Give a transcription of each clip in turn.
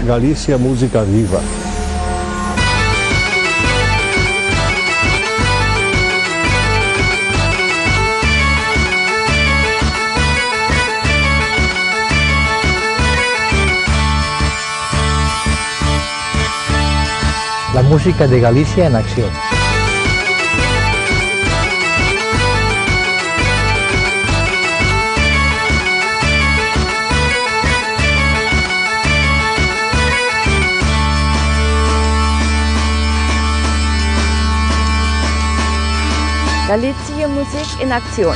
Galicia Música Viva. La música de Galicia en acción. Galicia Musik in Aktion.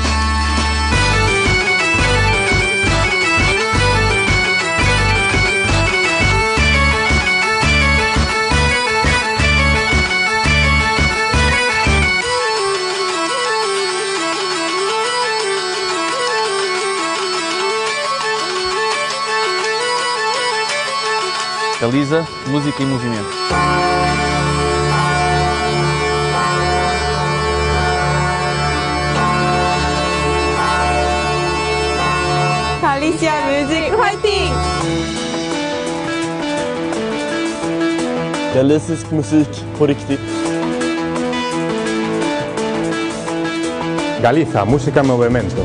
Galiza, música em movimento. Galicia Musik Fighting! Galicisk musik på riktigt. Galiza Música en Movimiento.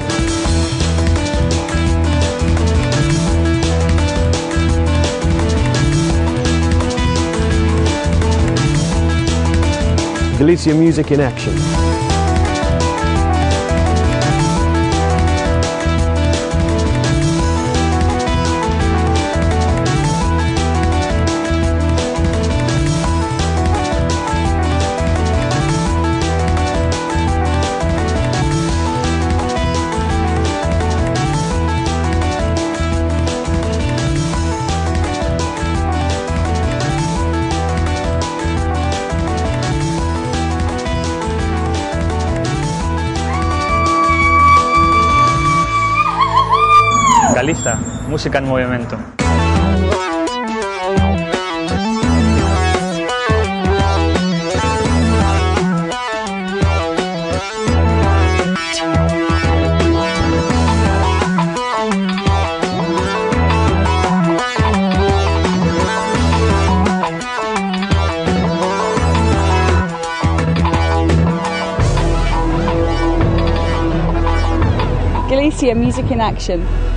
Galicia Music in Action. Galiza, música en movimiento. Galicia Music in Action.